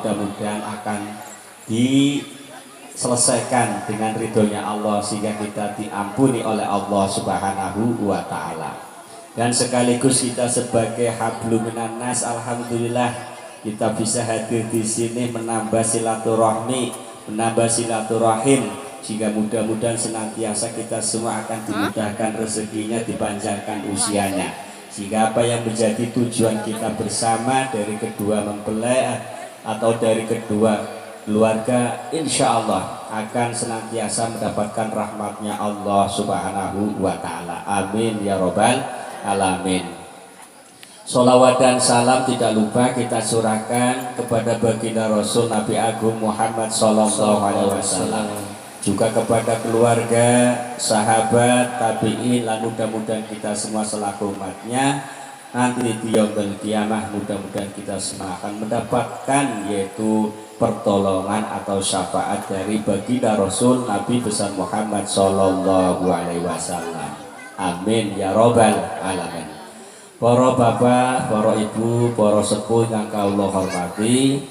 mudah-mudahan akan diselesaikan dengan ridhonya Allah sehingga kita diampuni oleh Allah Subhanahu wa Ta'ala. Dan sekaligus kita sebagai hablum minan nas, alhamdulillah kita bisa hadir di sini menambah silaturahmi, menambah silaturahim, sehingga mudah-mudahan senantiasa kita semua akan dimudahkan rezekinya, dipanjangkan usianya, sehingga apa yang menjadi tujuan kita bersama dari kedua mempelai atau dari kedua keluarga, insya Allah akan senantiasa mendapatkan rahmatnya Allah Subhanahu wa Ta'ala. Amin ya robbal alamin. Sholawat dan salam tidak lupa kita surahkan kepada baginda Rasul Nabi Agung Muhammad Sallallahu Alaihi Wasallam, juga kepada keluarga, sahabat, tabi'in, dan mudah-mudahan kita semua selaku umatnya nanti di yaumul qiyamah mudah-mudahan kita semua akan mendapatkan yaitu pertolongan atau syafaat dari baginda Rasul Nabi besar Muhammad Sallallahu Alaihi Wasallam. Amin ya robbal alamin. Para bapak, para ibu, para sepuh yang kula hormati,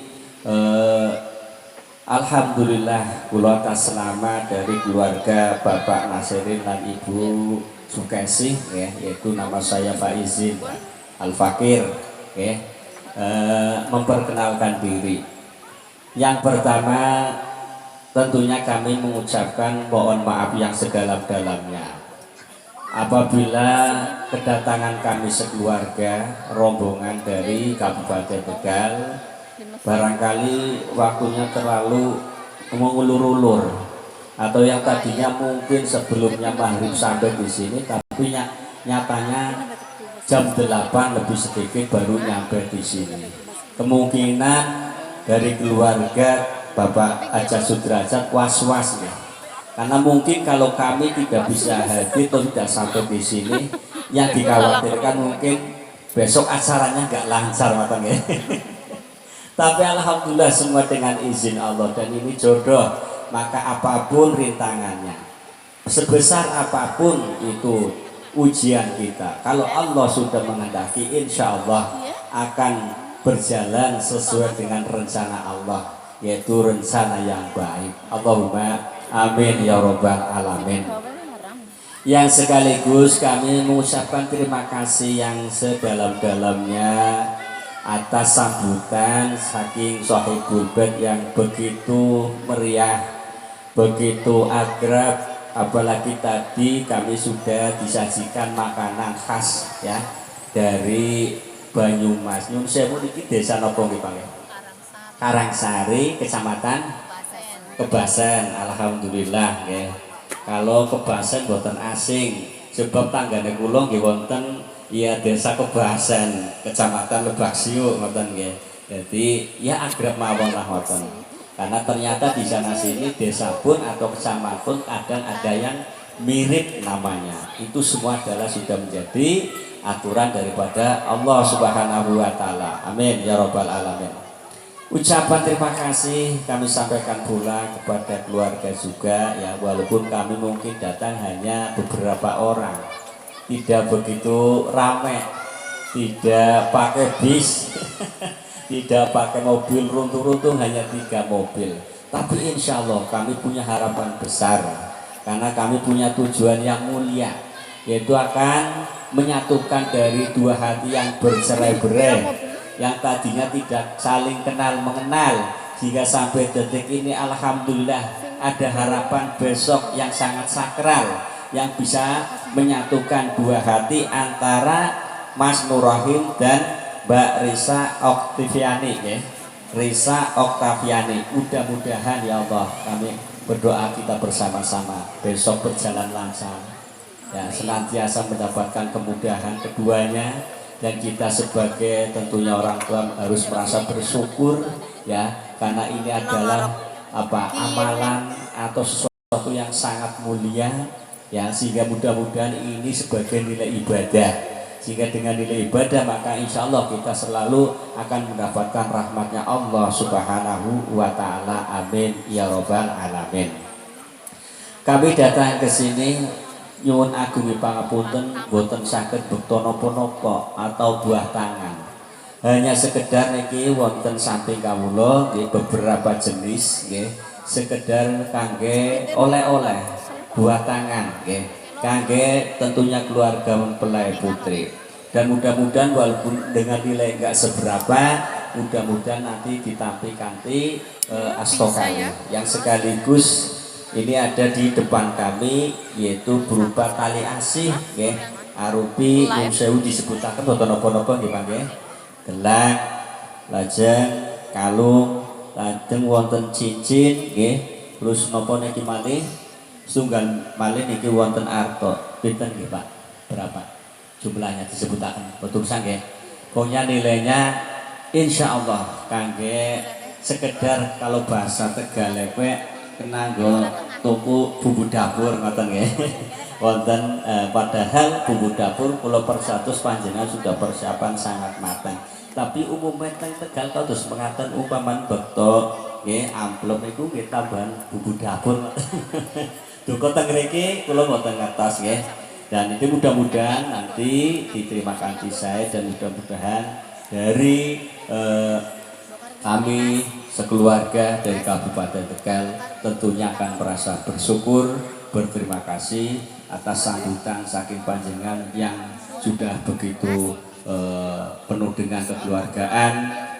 alhamdulillah kula tas selamat dari keluarga Bapak Nasirin dan Ibu Sukesi, ya, yaitu nama saya Pak Izin Al-Fakir, ya, memperkenalkan diri. Yang pertama tentunya kami mengucapkan mohon maaf yang sedalam-dalamnya apabila kedatangan kami sekeluarga rombongan dari Kabupaten Tegal barangkali waktunya terlalu mengulur-ulur, atau yang tadinya mungkin sebelumnya maghrib sampai di sini tapi nyatanya jam 8 lebih sedikit baru nyampe di sini. Kemungkinan dari keluarga Bapak Haji Sudrajat was-was ya, karena mungkin kalau kami tidak bisa hadir atau tidak sampai di sini, yang dikhawatirkan mungkin besok acaranya nggak lancar matang ya. Tapi alhamdulillah semua dengan izin Allah, dan ini jodoh, maka apapun rintangannya, sebesar apapun itu ujian kita, kalau Allah sudah menghendaki, insya Allah akan berjalan sesuai dengan rencana Allah, yaitu rencana yang baik. Allahumma amin ya robbal alamin. Yang sekaligus kami mengucapkan terima kasih yang sedalam-dalamnya atas sambutan saking Sohibul Bait yang begitu meriah, begitu akrab, apalagi tadi kami sudah disajikan makanan khas ya dari Banyumas. Nyun sewu niki desa napa nggih Pak? Karangsari, Kecamatan Kebasen. Alhamdulillah ya. Kalau Kebasen boten asing, sebab tanggane kula nggih wonten ya desa Kebasen, Kecamatan Lebaksiu ngoten nggih. Jadi ya akrab mawon lah ngoten. Karena ternyata di sana sini desa pun atau kecamatan pun kadang ada yang mirip namanya. Itu semua adalah sudah menjadi aturan daripada Allah Subhanahu wa Ta'ala. Amin ya robbal alamin. Ucapan terima kasih kami sampaikan pula kepada keluarga juga ya, walaupun kami mungkin datang hanya beberapa orang, tidak begitu ramai, tidak pakai bis tidak pakai mobil runtuh-runtuh, hanya 3 mobil. Tapi insya Allah kami punya harapan besar, karena kami punya tujuan yang mulia, yaitu akan menyatukan dari 2 hati yang bercerai-berai, yang tadinya tidak saling kenal mengenal, sehingga sampai detik ini alhamdulillah ada harapan besok yang sangat sakral, yang bisa menyatukan 2 hati antara Mas Nurrahim dan Mbak Risa Oktaviani ya. Risa Oktaviani, mudah-mudahan ya Allah, kami berdoa kita bersama-sama besok berjalan lancar ya, senantiasa mendapatkan kemudahan keduanya, dan kita sebagai tentunya orang tua harus merasa bersyukur ya, karena ini adalah amalan atau sesuatu yang sangat mulia ya, sehingga mudah-mudahan ini sebagai nilai ibadah, sehingga dengan nilai ibadah maka insya Allah kita selalu akan mendapatkan rahmatnya Allah Subhanahu wa Ta'ala. Amin ya robbal alamin. Kami datang ke sini nyuwun agung pangapunten, boten saged bekto napa-napa atau buah tangan. hanya sekedar niki wonten samping kawula nggih beberapa jenis nggih sekedar kangge oleh-oleh buah tangan nggih kangge tentunya keluarga mempelai putri, dan mudah-mudahan walaupun dengan nilai enggak seberapa, mudah-mudahan nanti ditampi kanthi astokali yang sekaligus ini ada di depan kami, yaitu berupa tali asih nggih arupi nyun sewu disebutaken boten napa-napa nggih Pak nggih. Gelang, lajeng, kalung, lajeng wonten cincin nggih. Terus napa niki malih? Sunggal malih niki wonten arta. Pinten nggih Pak? Berapa? Jumlahnya disebutaken. Betul nggih. Pokoknya nilainya insya Allah kangge sekedar kalau bahasa Tegal kena nggo tuku bumbu dapur ngoten nggih. Wonten padahal bumbu dapur kula persatus panjenengan sudah persiapan sangat matang. Tapi umumnya teng Tegal kados mengaten umpaman bekto nggih amplop niku nggih tambahan bumbu dapur. Duka teng mriki kula mboten ngertos nggih. Dan itu mudah-mudahan nanti diterima kanthi sae dan mudah-mudahan dari kami sekeluarga dari Kabupaten Tegal tentunya akan merasa bersyukur, berterima kasih atas sambutan saking panjenengan yang sudah begitu penuh dengan kekeluargaan,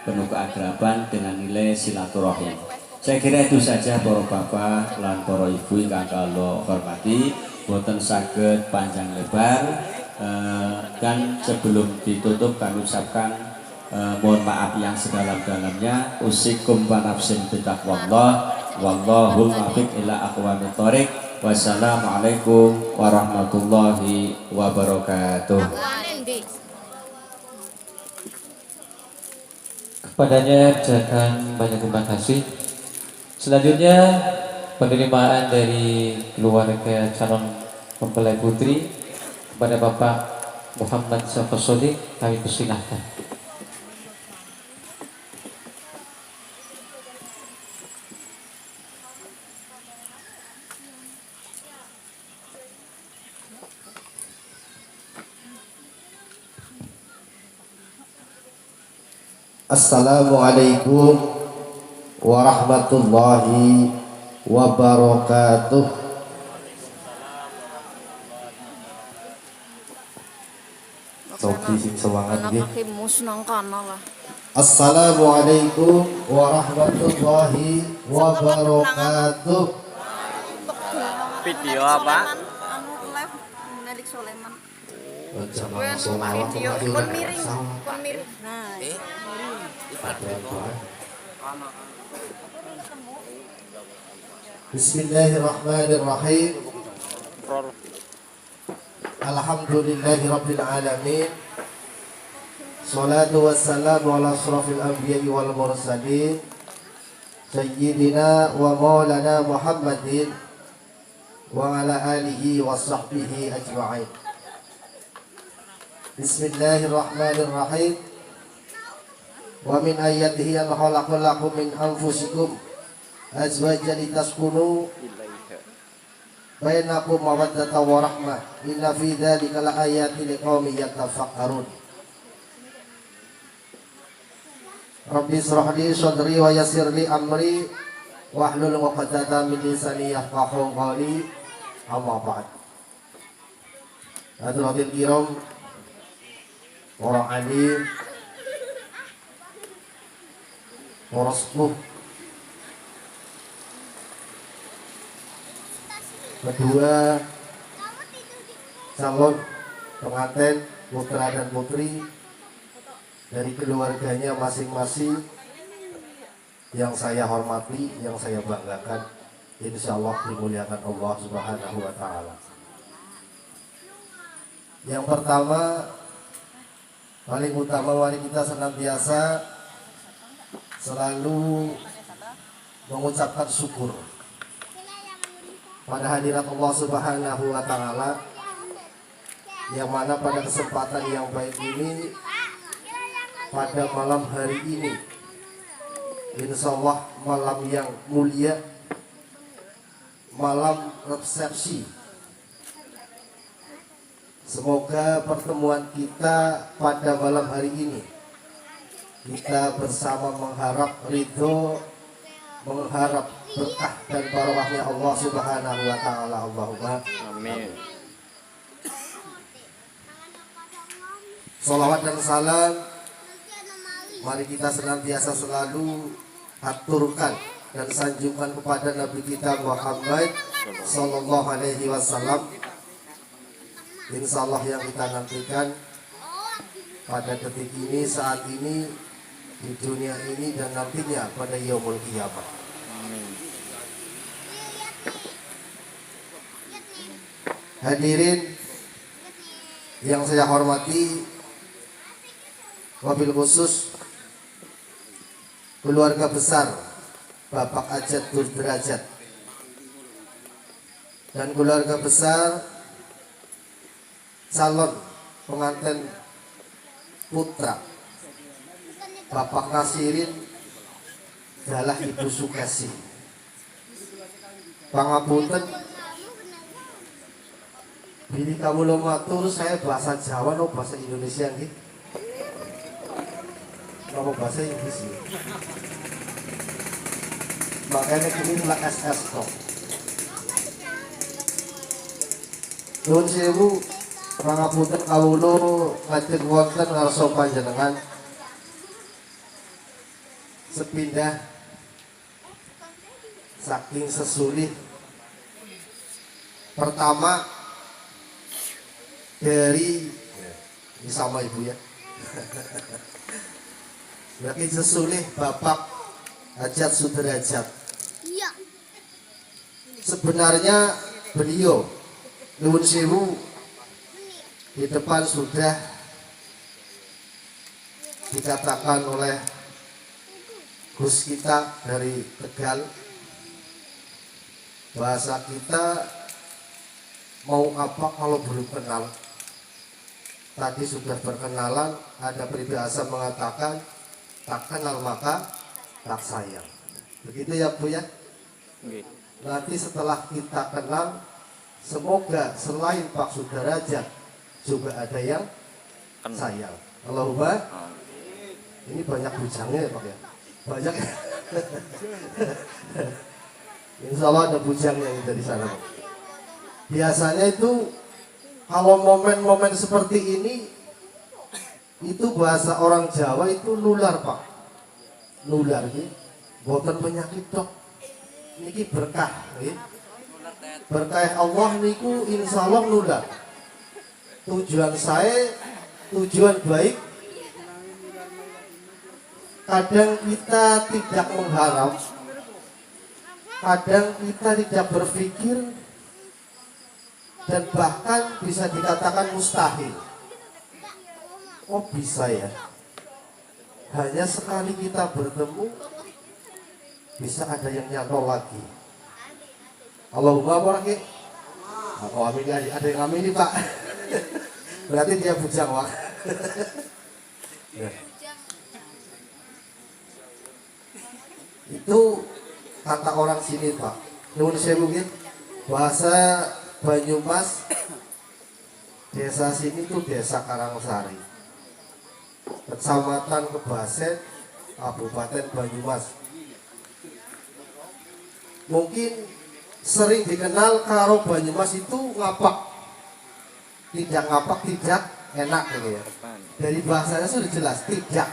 penuh keakraban dengan nilai silaturahim. Saya kira itu saja para bapak lan para ibu ingkang kula hormati, boten saged panjang lebar, dan sebelum ditutup kami ucapkan mohon maaf yang sedalam-dalamnya. Usikum wa nafsin bitaqwallah wallahul muwaffiq ila aqwamit thoriq. Wassalamualaikum warahmatullahi wabarakatuh. Kepadanya ucapkan banyak terima kasih. Selanjutnya penerimaan dari keluarga calon mempelai putri kepada Bapak Muhammad Syafa Sodik kami persilahkan. Assalamualaikum warahmatullahi wabarakatuh. Topi sing semangat nggih. Assalamualaikum warahmatullahi wabarakatuh. Video apa? Live Nadik Soleman. Jamaah sholawat Kon miring. Nah, Bismillahirrahmanirrahim. Alhamdulillahi rabbil alamin. Salatu wassalamu ala asrafil anbiya'i wal mursalin Sayyidina wa maulana Muhammadin wa ala alihi wa sahbihi ajma'in. Bismillahirrahmanirrahim. Wa min ayatihi an khalaqa lakum min anfusikum azwajan litaskunu bainakum mawaddatan wa rahmah. Inna fi dzalika laayatin liqaumin yatafakkarun. Rabbi israh li sadri wa yassir li amri wahlul 'uqdatam min lisani yafqahu qawli. Amma ba'd. Hadirin kiram, orang alim, para sepuh, kedua calon pengantin putra dan putri dari keluarganya masing-masing yang saya hormati, yang saya banggakan, insya Allah dimuliakan Allah Subhanahu wa Ta'ala. Yang pertama, paling utama, mari kita senantiasa selalu mengucapkan syukur pada hadirat Allah Subhanahu wa Ta'ala, yang mana pada kesempatan yang baik ini, pada malam hari ini, insya Allah malam yang mulia, malam resepsi. Semoga pertemuan kita pada malam hari ini kita bersama mengharap ridho, mengharap berkah dan barokahnya Allah Subhanahu wa taala. Allahumma Amin. Salawat dan salam mari kita senantiasa selalu aturkan dan sanjungkan kepada Nabi kita Muhammad sallallahu alaihi wasallam. Insyaallah yang kita nantikan pada detik ini, saat ini, di dunia ini, dan nantinya pada yaumul qiyamah. Hadirin yang saya hormati, wabil khusus keluarga besar Bapak Ajat Derajat dan keluarga besar calon pengantin putra Bapak Nasirin adalah Ibu Sukesi. Pangapunten, bini kamu lo matur saya bahasa Jawa no bahasa Indonesia nih. Kamu bahasa Inggris ya. Makanya kini lah SS kok. Nuhun sewu, pangapunten kawula ngajeng wonten ngarsa panjenengan sepindah saking sesulih. Pertama dari ini sama ibu ya. Saking sesulih Bapak Ajat Sudrajat. Iya. Sebenarnya beliau nuwun sewu di depan sudah dikatakan oleh Gus kita dari Tegal, bahasa kita mau apa kalau belum kenal. Tadi sudah berkenalan, ada peribahasa mengatakan tak kenal maka tak sayang. Begitu ya Bu ya. Nanti setelah kita kenal, semoga selain Pak Sudrajat juga ada yang sayang. Allahumma. Ini banyak bujangnya ya Pak ya. Banyak. Insya Allah ada bujangnya yang dari sana Pak. Biasanya itu kalau momen-momen seperti ini, itu bahasa orang Jawa itu nular Pak. Nular gitu. Boten penyakit dok. Niki berkah gitu. Berkah Allah niku insya Allah nular. Tujuan saya, tujuan baik. Kadang kita tidak mengharap, kadang kita tidak berpikir, dan bahkan bisa dikatakan mustahil. Oh bisa ya, hanya sekali kita bertemu bisa ada yang nyantol lagi. Allahumma barakih. Oh amin ya, ada yang amin nih Pak. Berarti dia bujang Pak. Ya. Itu kata orang sini Pak. Nuwun sewu nggih. Bahasa Banyumas, desa sini tuh desa Karangsari, Kecamatan Kebasen, Kabupaten Banyumas. Mungkin sering dikenal karo Banyumas itu ngapak. Tidak ngapak, tidak enak gitu ya. Dari bahasanya sudah jelas, tidak.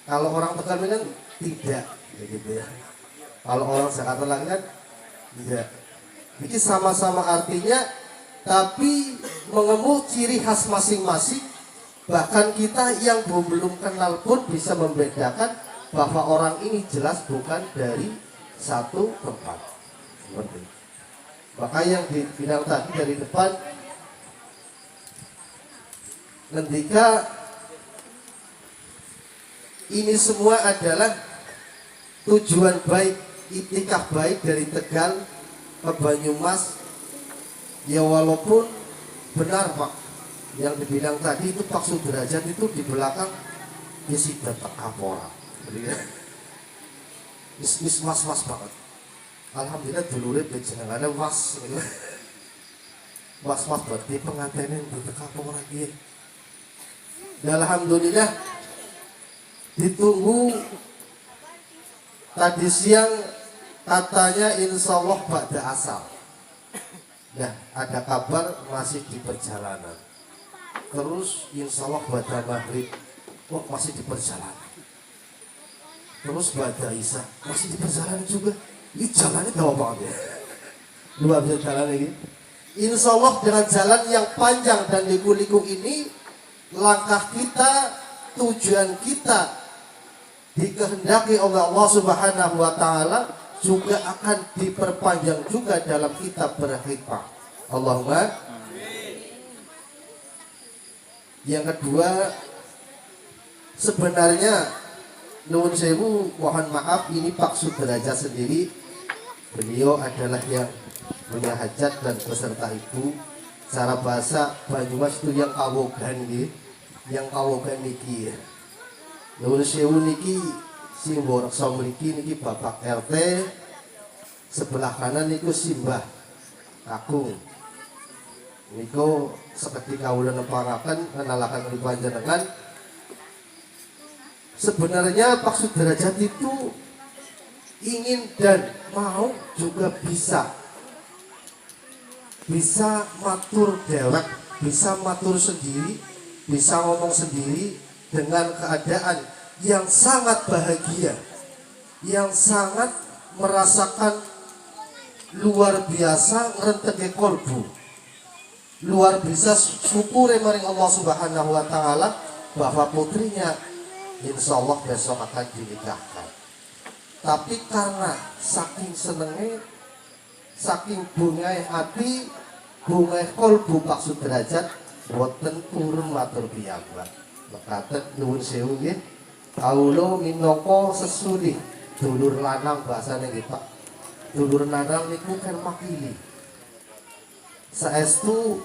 Kalau orang Tegal kan tidak, gitu ya. Kalau orang Jakarta lagi kan tidak. Ini sama-sama artinya, tapi mengemuk ciri khas masing-masing. Bahkan kita yang belum kenal pun bisa membedakan bahwa orang ini jelas bukan dari satu tempat. Seperti itu. Maka yang dibilang tadi dari depan, ketika ini semua adalah tujuan baik, itikaf baik dari Tegal ke Banyumas. Ya walaupun benar Pak yang dibilang tadi itu Pak Sudrajat itu di belakang isi data kapora. Is mas banget. Alhamdulillah dulure jenengane was. Was berarti pengantinnya di kapora dia. Dan alhamdulillah ditunggu. Tadi siang katanya insya Allah pada asal. Nah, ada kabar masih di perjalanan. Terus insya Allah pada maghrib, wah masih di perjalanan. Terus pada isya masih di perjalanan juga. Ini jalannya jauh banget ya. Luar biasa jalan ini. Insya Allah dengan jalan yang panjang dan liku-liku ini, langkah kita, tujuan kita dikehendaki oleh Allah Subhanahu wa Ta'ala juga akan diperpanjang juga dalam kitab berhikmah. Allahumma. Yang kedua, sebenarnya nuwun sewu, mohon maaf, ini Pak Sudrajat sendiri, beliau adalah yang punya hajat dan peserta ibu. Cara bahasa Banyumas itu yang kawogan gitu, yang kawogan niki. Nuwun sewu niki simbol reksa mriki niki Bapak RT, sebelah kanan niku Simbah Kakung. Niku seketika kawula neparaken kenalaken ing panjenengan. Sebenarnya Pak Sudrajat itu ingin dan mau juga bisa matur dewek, bisa matur sendiri, bisa ngomong sendiri dengan keadaan yang sangat bahagia, yang sangat merasakan luar biasa ngenteke kolbu, luar biasa syukur maring Allah Subhanahu wa Ta'ala bahwa putrinya insya Allah besok akan dinikahkan. Tapi karena saking senengnya, saking bungai hati, bungai kolbu Pak Sudrajat, boten turun matur piyambak. Mekaten nuwun sewu nggih. Kawula minangka sesudih dulur lanang bahasane nggih Pak. Dulur lanang niku kan makili. Saestu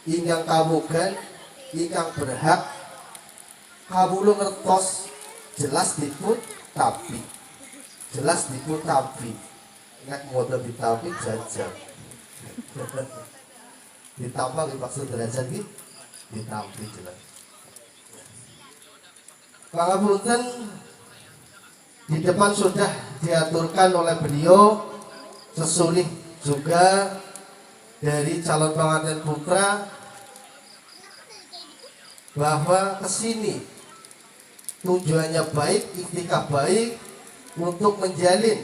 ingkang kamugan, ingkang berhak kawula ngertos jelas dipun tapi. Jelas dipun tapi. Nek model ditapi jajan. Ditambah Pak Sudrajat iki ditampi jelas. Pangapunten, di depan sudah diaturkan oleh beliau sesulih juga dari calon pengantin putra bahwa kesini tujuannya baik, ikhtikaf baik untuk menjalin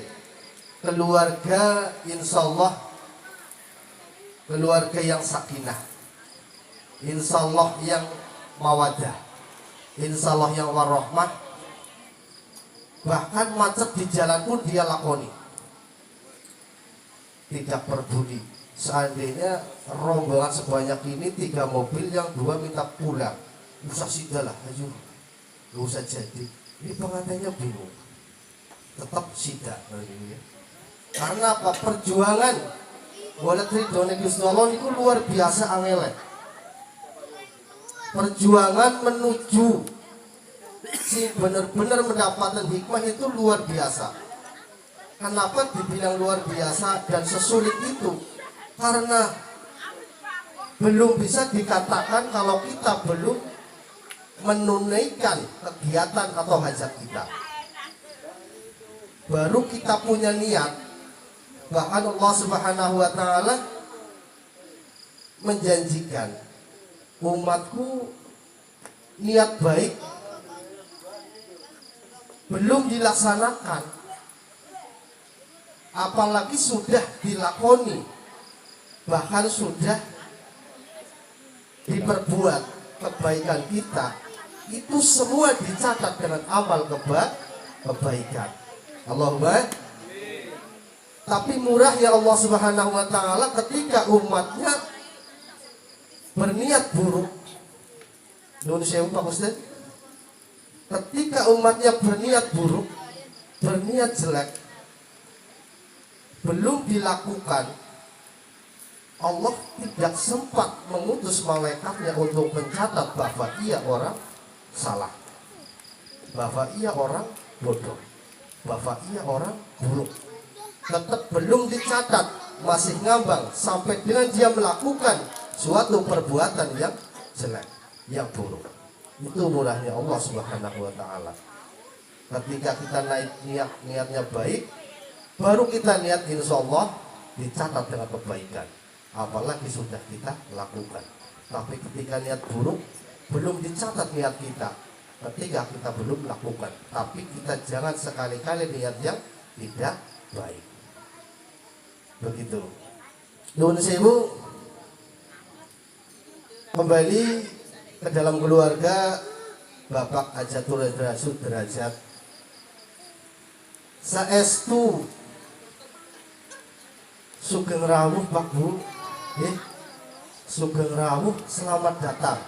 keluarga, insya Allah keluarga yang sakinah, insya Allah yang mawadah, insya Allah yang warahmah. Bahkan macet di jalan pun dia lakoni, tidak peduli. Seandainya rombongan sebanyak ini 3 mobil, yang 2 minta pulang, usah sida lah, ayo gak usah jadi. Ini pengantinnya bingung, tetap sida. Karena apa? Perjuangan boleh ridhone Gusti Allah itu luar biasa angele. Perjuangan menuju si benar-benar mendapatkan hikmah itu luar biasa. Kenapa dibilang luar biasa dan sesulit itu? Karena belum bisa dikatakan kalau kita belum menunaikan kegiatan atau hajat kita. Baru kita punya niat. Bahkan Allah Subhanahu wa Ta'ala menjanjikan, umatku niat baik belum dilaksanakan, apalagi sudah dilakoni, bahkan sudah diperbuat kebaikan kita, itu semua dicatat dengan amal kebaikan. Allahumma. Tapi murah ya Allah Subhanahu wa Ta'ala ketika umatnya berniat buruk. Nun sewu Pak Ustaz. Ketika umatnya berniat buruk, berniat jelek, belum dilakukan, Allah tidak sempat mengutus malaikatnya untuk mencatat bahwa ia orang salah, bahwa ia orang bodoh, bahwa ia orang buruk. Tetap belum dicatat, masih ngambang sampai dengan dia melakukan suatu perbuatan yang jelek, yang buruk. Itu murahnya Allah Subhanahu wa taala. Ketika kita niatnya baik, baru kita niat insya Allah dicatat dengan kebaikan. Apalagi sudah kita lakukan. Tapi ketika niat buruk, belum dicatat niat kita. Ketika kita belum lakukan, tapi kita jangan sekali-kali niat yang tidak baik. Begitu. Nuhun sewu, kembali ke dalam keluarga Bapak Hajatul Derajat saestu sugeng rawuh Pak Bu, sugeng rawuh, selamat datang.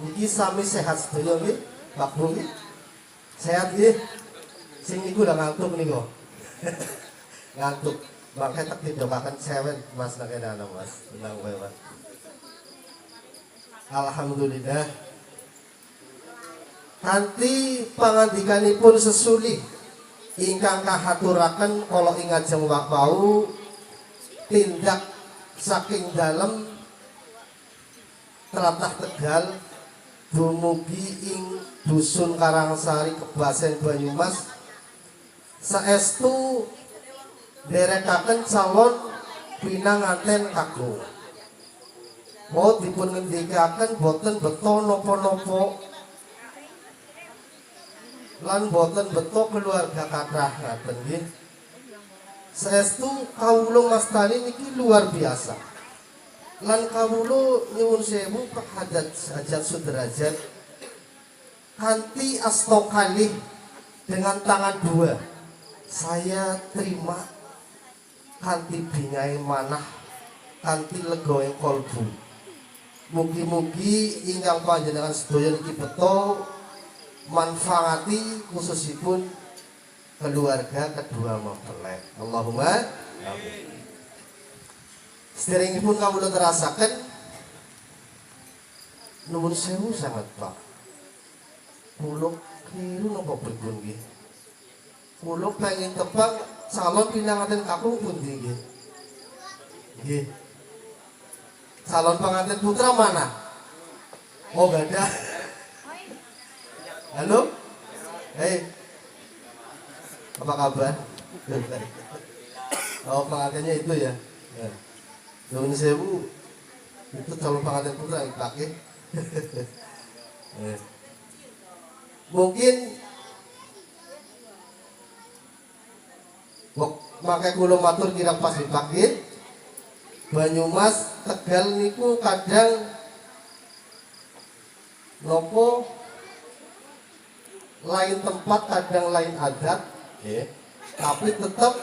Niki sami sehat sedaya nggih Pak Bu nggih. Sehat nggih. Sing niku udah ngantuk niku. Ngantuk. Makanya tak didoakan cewek Mas nakena Mas. Tenang wae Mas. Alhamdulillah. Kanthi pangandikanipun sesuli ingkang kahaturaken kala ing ajeng wau tindak saking dalem tlatah Tegal dumugi ing dusun Karangsari Kebasen Banyumas saestu derekaken calon pinanganten kakung. Mau dipun ngendikaken boten beto napa-napa lan boten beto keluarga kathah ngaten nggih. Saestu kawula mastani niki luar biasa. Lan kawula nyuwun sewu Pak Hajat Sudrajat kanthi asta kalih dengan tangan dua saya terima kanthi bingahe manah kanthi lega ing kalbu. Mugi-mugi ingkang panjenengan sedaya niki beto manfaati khususipun keluarga kedua mempelai. Allahumma amin. Sederengipun kawula terasaken nuwun sewu sangat Pak. Kula kliru napa pripun nggih? Kula pengen tebak calon pinanganten kakung pundi nggih? Nggih. Calon pengantin putra mana? Oh, gak ada. Halo? Hei. Apa kabar? Oh, pengantinnya itu ya. Nuwun sewu. Itu calon pengantin putra yang pakai. Mungkin makanya kula matur kira pas dipakai Banyumas Tegal niku kadang nopo lain tempat kadang lain adat tapi tetap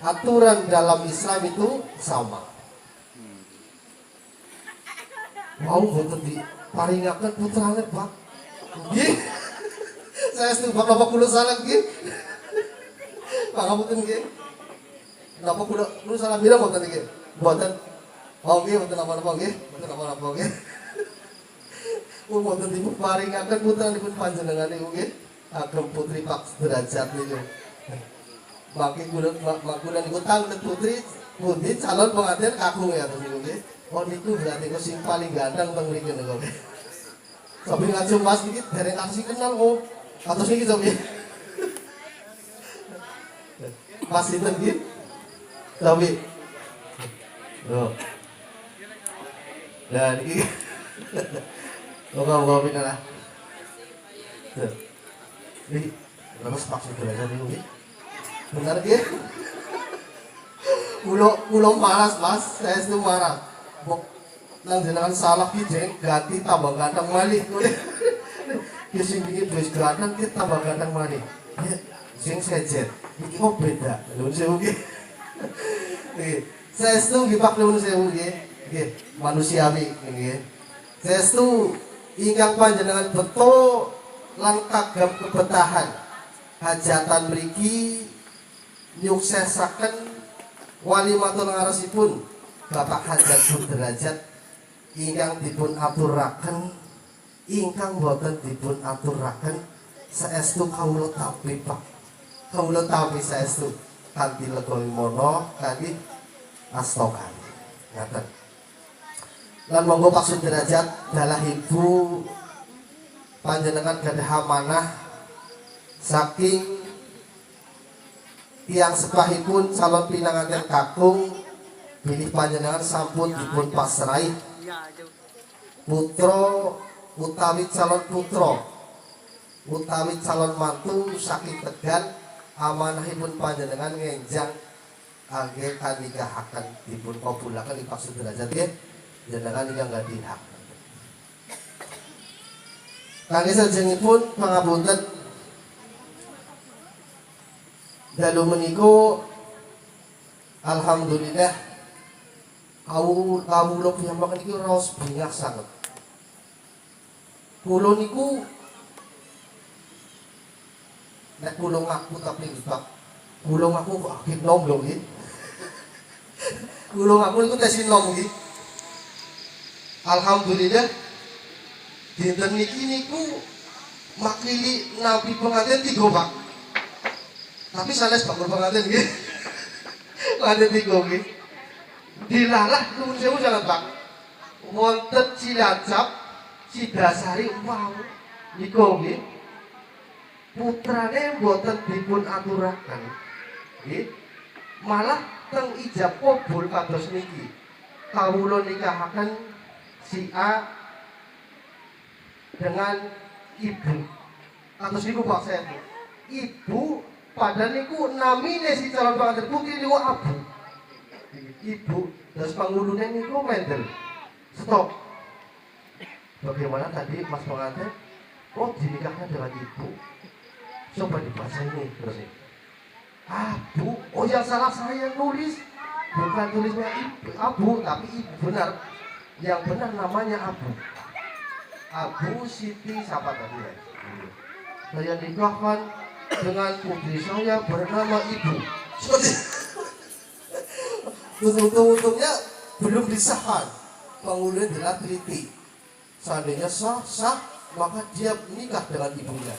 aturan dalam Islam itu sama. Mau boten diparingaken putrane Pak. Nggih. Saya setuju Bapak kula salah nggih. Pangapunten nggih. Napa kula salah bilang mboten nggih? Mboten. Oh nggih mboten napa-napa nggih. Mboten napa-napa nggih. Mboten dipun paringaken putranipun panjenengan niku nggih. Agem putri Pak Derajat niku. Mangke kula niku tanglet putri pundi calon pengantin kakung ya to niku nggih. Oh niku berarti kok sing paling ganteng teng mriki niku nggih. Sampai ngajeng Mas niki dereng kasih kenal kok. Atus niki to nggih. Mas sinten nggih? Tapi loh. Dan ini Moga-moga pindah lah. Ini berapa sepak Derajat ini? Benar dia? Pulau malas Mas, saya itu marah. Nang jenengan salah ki ganti tambah ganteng malih. Ki sing bikin wis ganteng ki tambah ganteng malih. Sing sejet. Iki kok beda. Lho sewu ki. Saya itu gipak nuwun sewu nggih. Nggih, manusiawi nggih. Saya itu ingkang panjenengan beto lan kagem kebetahan hajatan mriki nyuksesaken walimatul ngarosipun Bapak Hajatul Derajat ingkang dipun aturaken ingkang boten dipun aturaken saestu kawula tampi Pak. Kawula tampi saestu kanthi lega mono kanthi asta kali. Ngaten. Lan monggo Pak Sudrajat dalah ibu panjenengan gadah amanah saking tiang sepahipun calon pinanganten kakung bilih panjenengan sampun dipun pasrai putra utawi calon putra utawi calon mantu saking Tegal amanahipun panjenengan ngenjang angge kanikahaken dipun kabulaken ipak sederajat nggih jenengan ingkang gadhi hak. Kangge salajengipun pangapunten dalu menika alhamdulillah kawula piyambak niki raos bingah sanget. Kula niku nek kula ngaku tapi ibak kula ngaku kok akeh nom lho nggih. Kula ngaku niku tes nom nggih. Alhamdulillah dinten niki niku makili nabi pengantin 3 Pak. Tapi sanes Pak pengantin nggih. Pengantin 3 nggih. Dilalah nuwun sewu jangan Pak. Wonten Cilacap, Cidasari wow niku nggih. Putrane mboten dipun aturaken. Nggih. Malah teng ijab kabul kados niki. Kawula nikahaken si A dengan ibu. Kados niku Pak saya. Ibu padahal niku namine si calon pengantin putri niku Abu. Ibu terus pangulune niku mendel. Stop. Bagaimana tadi Mas pengantin? Oh dinikahkan dengan ibu. Coba dibaca ini terus ini. Abu, oh yang salah saya nulis. Bukan tulisnya ibu, Abu, tapi ibu benar. Yang benar namanya Abu. Abu Siti siapa tadi ya? Saya nikahkan dengan putri saya bernama Ibu. Untung-untungnya belum disahkan. Pengulun adalah teliti. Seandainya sah, maka dia menikah dengan ibunya.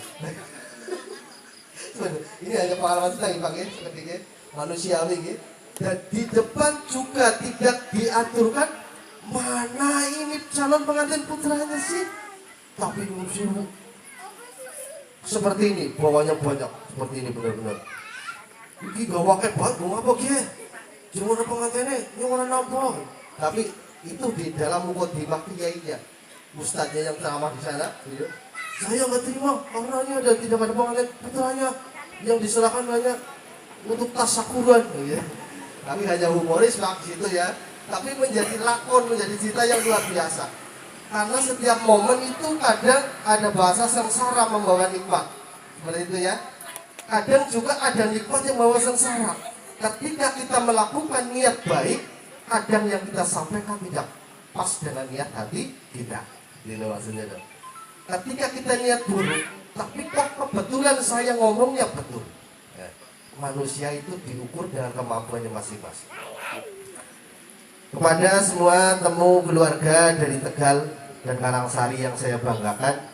Ini hanya pengalaman kita Pak ya, seperti ini manusiawi ya. Dan di depan juga tidak diaturkan mana ini calon pengantin putranya sih. Tapi musuh seperti ini, bawahnya banyak seperti ini benar-benar. Ini gak wakil banget, mau apa kia? Gimana pengantinnya, gimana nampak? Tapi itu di dalam mukadimah kiainya, ustadznya yang ceramah di sana. Saya nggak terima karena ini ada tidak ada pengantin putranya yang diserahkan hanya untuk tasakuran. Ya. Tapi hanya humoris Pak situ ya. Tapi menjadi lakon, menjadi cerita yang luar biasa. Karena setiap momen itu kadang ada bahasa sengsara membawa nikmat. Seperti itu ya. Kadang juga ada nikmat yang membawa sengsara. Ketika kita melakukan niat baik, kadang yang kita sampaikan tidak pas dengan niat hati kita. Ini maksudnya dong. Ketika kita niat buruk, tapi kok kebetulan saya ngomongnya betul. Ya. Manusia itu diukur dengan kemampuannya masing-masing. Kepada semua temu keluarga dari Tegal dan Karangsari yang saya banggakan,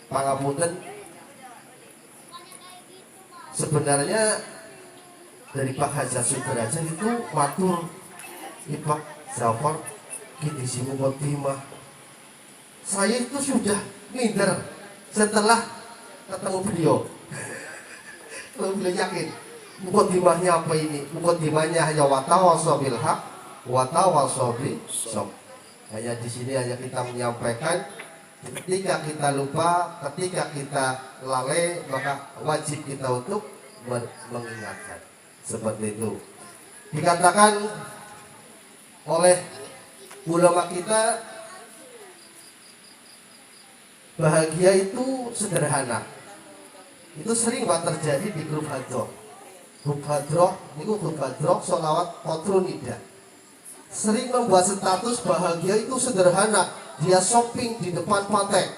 pangapunten, sebenarnya dari Pak Haji Sudrajat itu matur Pak Zafar kita sini mukaddimah. Saya itu sudah minder setelah ketemu beliau. Kalau beliau yakin mukaddimahnya apa ini? Mukaddimahnya hanya watawasau bil haq watawasau bis sabr. Hanya di sini hanya kita menyampaikan. Ketika kita lupa, ketika kita lalai, maka wajib kita untuk mengingatkan. Seperti itu. Dikatakan oleh ulama kita, bahagia itu sederhana. Itu sering Pak terjadi di grup hadroh. Grup hadroh, ini grup hadroh, sholawat kotrunida. Sering membuat status bahagia itu sederhana. Dia shopping di depan pantai.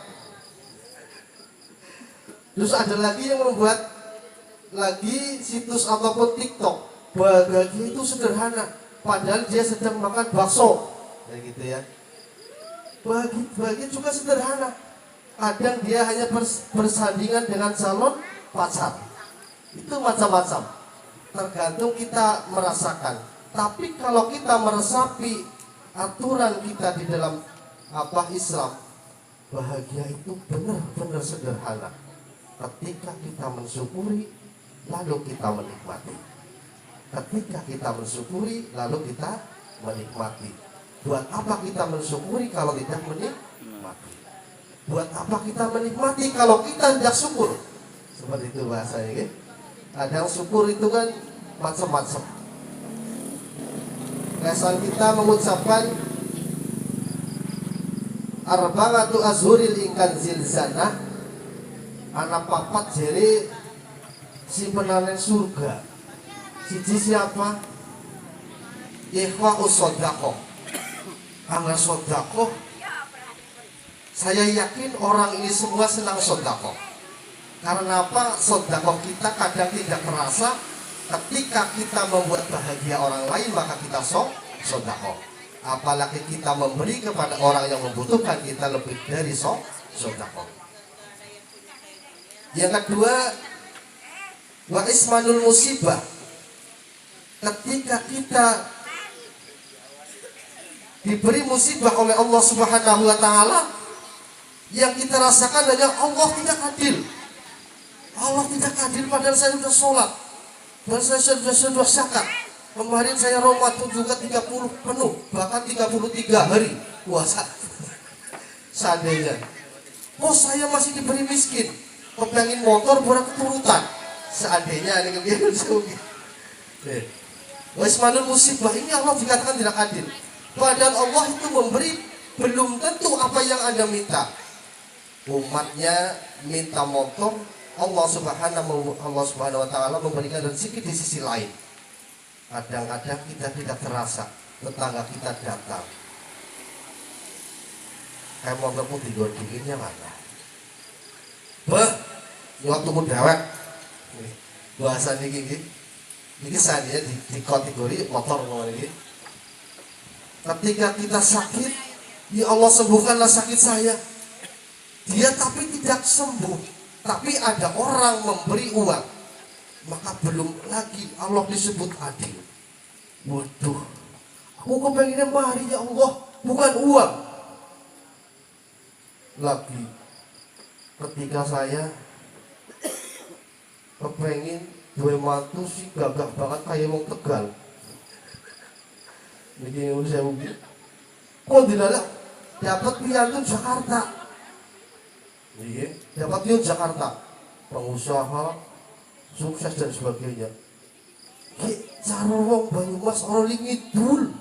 Terus ada lagi yang membuat lagi situs ataupun TikTok. Bahagia itu sederhana. Padahal dia sedang makan bakso. Kayak gitu ya. Bahagia juga sederhana. Kadang dia hanya bersandingan dengan calon pacar. Itu macam-macam. Tergantung kita merasakan. Tapi kalau kita meresapi aturan kita di dalam Islam, bahagia itu benar-benar sederhana. Ketika kita mensyukuri, lalu kita menikmati. Ketika kita mensyukuri, lalu kita menikmati. Buat apa kita mensyukuri kalau tidak menikmati? Buat apa kita menikmati kalau kita tidak syukur? Seperti itu bahasanya, kan? Kadang syukur itu kan macam-macam. Lesan kita mengucapkan arba'atu azhuril ingkan zilzanah, anak papat jere simpenanen surga. Siji siapa? Ikhwa'us sodaqoh. Amal sodaqoh. Saya yakin orang ini semua senang sodaqoh. Karena apa? Sodaqoh kita kadang tidak terasa. Ketika kita membuat bahagia orang lain, maka kita sodaqoh. Apalagi kita memberi kepada orang yang membutuhkan, kita lebih dari sodaqoh. Yang kedua, wa ismanul musibah. Ketika kita diberi musibah oleh Allah Subhanahu wa taala, yang kita rasakan hanya Allah tidak adil. Allah tidak adil, padahal saya sudah sholat, padahal saya sudah zakat. Kemarin saya Ramadan juga 30 penuh, bahkan 33 hari puasa. Seandainya, oh saya masih diberi miskin, kepengen motor buat keturutan. Seandainya ini kebiasaan. Wasmanul musibah ini Allah dikatakan tidak adil. Padahal Allah itu memberi belum tentu apa yang Anda minta. Umatnya minta motor, Allah Subhanahu wa taala memberikan rezeki di sisi lain. Kadang-kadang kita tidak terasa, tetangga kita datang. Kayak motormu dinginnya mana? Bah, waktu mu dewek. Bahasa niki ini saya di kategori motor ngomong ini. Ketika kita sakit, ya Allah sembuhkanlah sakit saya. Dia tapi tidak sembuh, tapi ada orang memberi uang, maka belum lagi Allah disebut adil. Waduh, aku kepengennya mari ya Allah, bukan uang. Lagi ketika saya kepengen dua mantu sih gagah banget kayak wong Tegal. Begini saya mungkin, kok tidak dapat piantun Jakarta. Iya, dapat piantun Jakarta, pengusaha, sukses dan sebagainya. Cara wong Banyumas orang ngidul,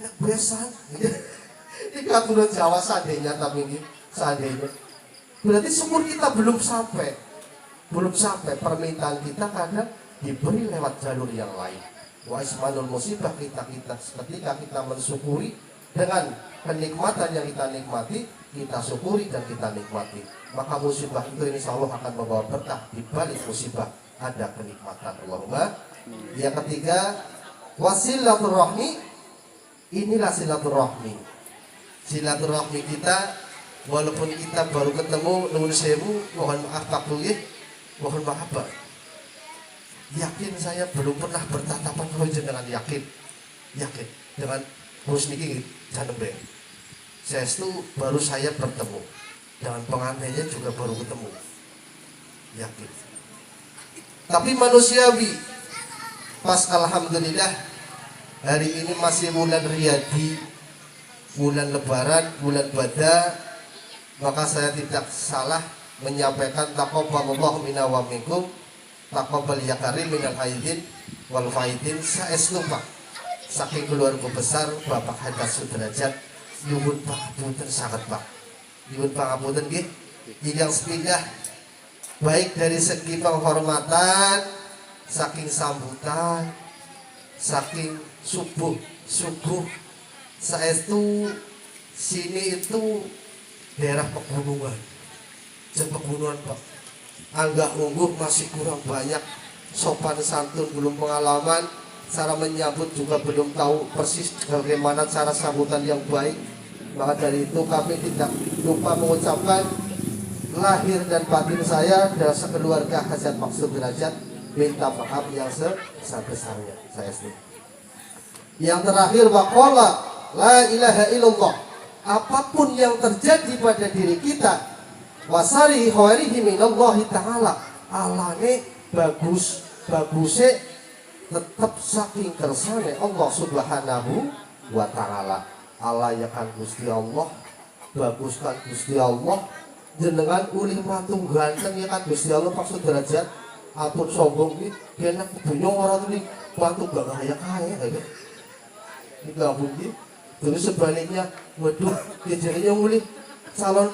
nek besan. Ini katuran Jawa seandainya, tapi ini seandainya. Berarti syukur kita belum sampai. Belum sampai, permintaan kita kadang diberi lewat jalur yang lain. Wa ismanul musibah ketika kita mensyukuri dengan kenikmatan yang kita nikmati, kita syukuri dan kita nikmati, maka musibah itu insya Allah akan membawa berkah. Di balik musibah ada kenikmatan. Allahumma. Yang ketiga, wasilaturrahmi. Inilah silaturrahmi. Silaturrahmi kita, walaupun kita baru ketemu nuwun sewu, mohon maaf Pak Buyih, mohon maaf Pak, yakin saya belum pernah bertatapan kalau dengan yakin dengan Gus Niki Janembe. Saya itu baru saya bertemu dengan pengantinnya juga baru ketemu, yakin. Tapi manusiawi. Pas alhamdulillah hari ini masih bulan Riyadi, bulan Lebaran, bulan Bada, maka saya tidak salah menyampaikan taqabbalallahu minna wa minkum, taqabbal ya karim minal aidin wal faidin. Saestu Pak, saking keluarga besar Bapak Hadas Sudrajat, nyuwun pangapunten sangat Pak, nyuwun pangapunten nggih ingkang sepindah, baik dari segi penghormatan, saking sambutan, saking subuh saestu sini itu daerah pegunungan. Pegunungan Pak, anggap unggul masih kurang banyak, sopan santun belum pengalaman, cara menyambut juga belum tahu persis bagaimana cara sambutan yang baik. Maka dari itu kami tidak lupa mengucapkan lahir dan batin saya dan sekeluarga Hajat Maksud Derajat minta maaf yang sebesar-besarnya. Saya sendiri. Yang terakhir, waqala la ilaha illallah. apapun yang terjadi pada diri kita, wasari khairihi minallahi ta'ala, alane bagusnya tetap saking kersane Allah subhanahu wa ta'ala. Allah ya kan Gusti Allah, bagus kan Gusti Allah, jenengan uli matung ganteng ya kan Gusti Allah, maksud derajat atur sombong ini enak dunia orang tuh batu gak kaya ya. Ini gabung gitu. Terus sebaliknya, waduh, jadinya mulai calon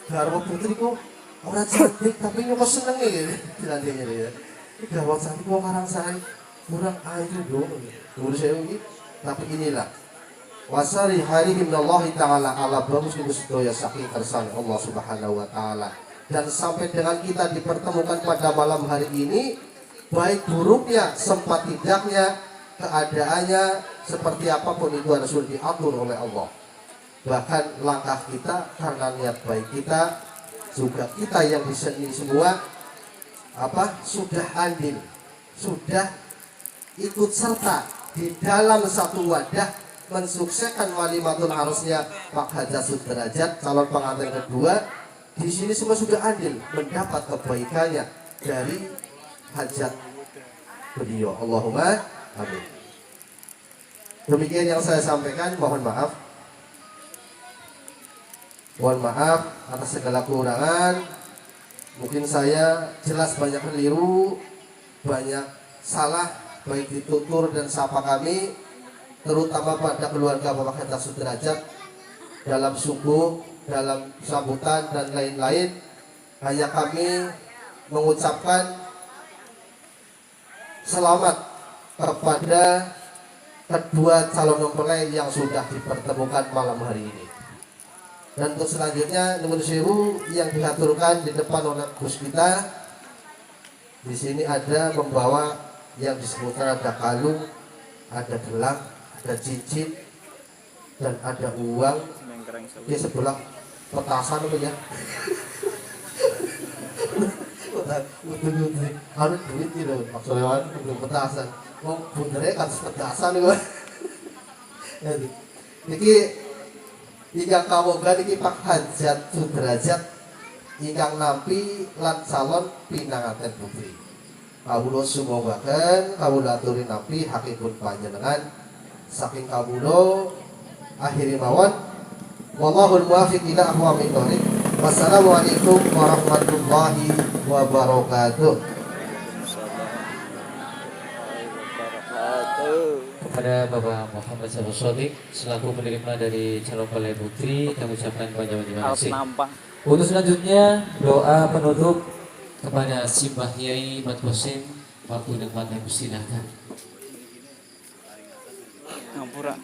garwa putri kok orang cantik tapi kok seneng ya, cantiknya ya. Garwa cantik kok karang sari, kurang air dong. Terus saya ini, tapi inilah wasari hari minallahi ta'ala, ala bagus itu sedaya saking kersane Allah subhanahu wa ta'ala. Dan sampai dengan kita dipertemukan pada malam hari ini, baik buruknya, sempat tidaknya, keadaannya seperti apapun itu harus diatur oleh Allah. Bahkan langkah kita karena niat baik kita, juga kita yang di sini semua sudah andil, sudah ikut serta di dalam satu wadah mensukseskan walimatul arusnya Pak Haja Sudrajat, calon pengantin kedua. Di sini semua sudah adil mendapat kebaikannya dari hajat beliau. Allahumma amin. Demikian yang saya sampaikan. Mohon maaf. Mohon maaf atas segala kekurangan. Mungkin saya jelas banyak keliru, banyak salah, baik di tutur dan sapa kami, terutama pada keluarga Bapak Haja Sudrajat dalam subuh, dalam sambutan dan lain-lain. Hanya kami mengucapkan selamat kepada kedua calon mempelai yang sudah dipertemukan malam hari ini. Dan untuk selanjutnya nuwun sewu yang diaturkan di depan oleh Gus kita. Di sini ada membawa yang disebutkan ada kalung, ada gelang, ada cincin, dan ada uang. Di sebelah petasan apa ya? Harus duit itu maksudnya untuk petasan. Mau benernya kan petasan itu. Niki jika kamu niki Pak Haja Sudrajat ingkang nampi lan calon pinanganten putri. Kawula sumogaken kawula aturi nampi hakipun panjenengan saking kawula akhiri mawon. Wallahul muwaffiq ila aqwamit thoriq. Wassalamualaikum warahmatullahi wabarakatuh. Kepada Bapak Muhammad Syarul Shodiq selaku penerima dari calon mempelai putri, kami ucapkan banyak terima kasih. Untuk selanjutnya doa penutup kepada Simbah Yai Mat Qasim, waktu dan tempat yang silakan. Ngampura.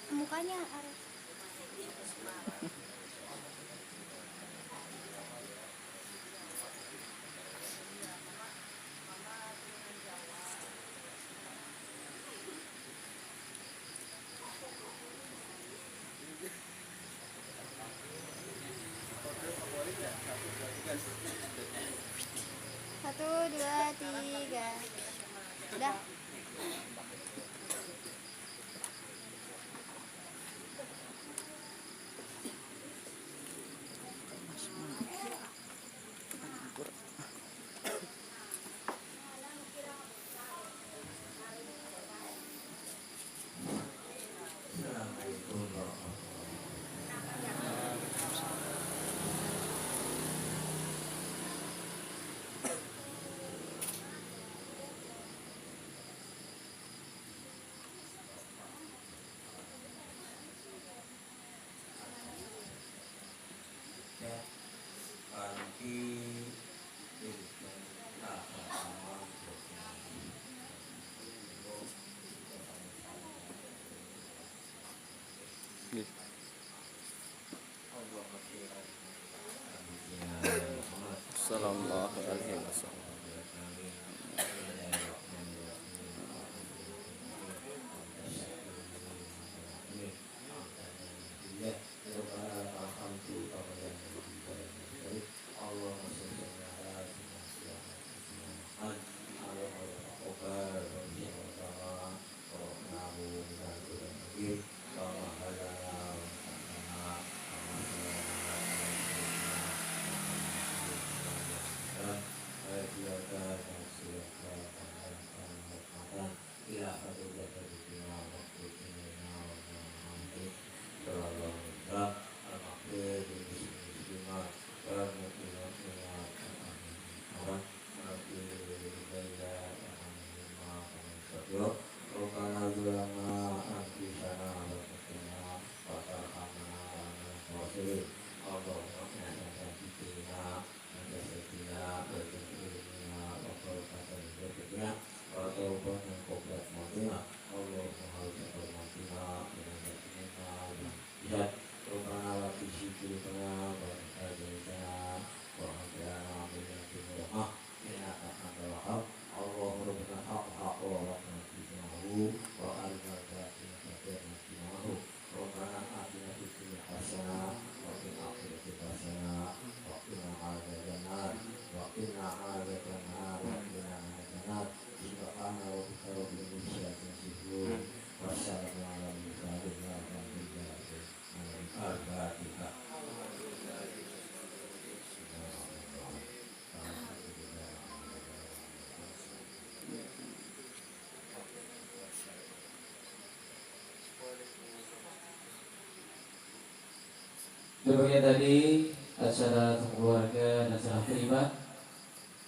Mukanya harus satu, dua, tiga. Udah. Sallallahu alaihi wasallam. Demikian tadi acara keluarga dan acara terima.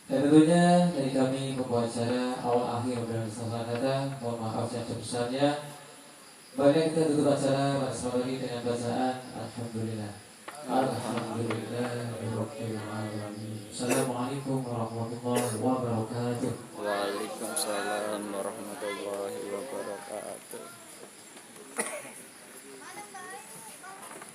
Dan tentunya dari kami pembawa acara awal akhir dan salah kata mohon maaf yang sebesarnya. Baiknya kita tutup acara bersama lagi dengan bacaan Alhamdulillah. Alhamdulillah. Assalamualaikum warahmatullahi wabarakatuh. Waalaikumsalam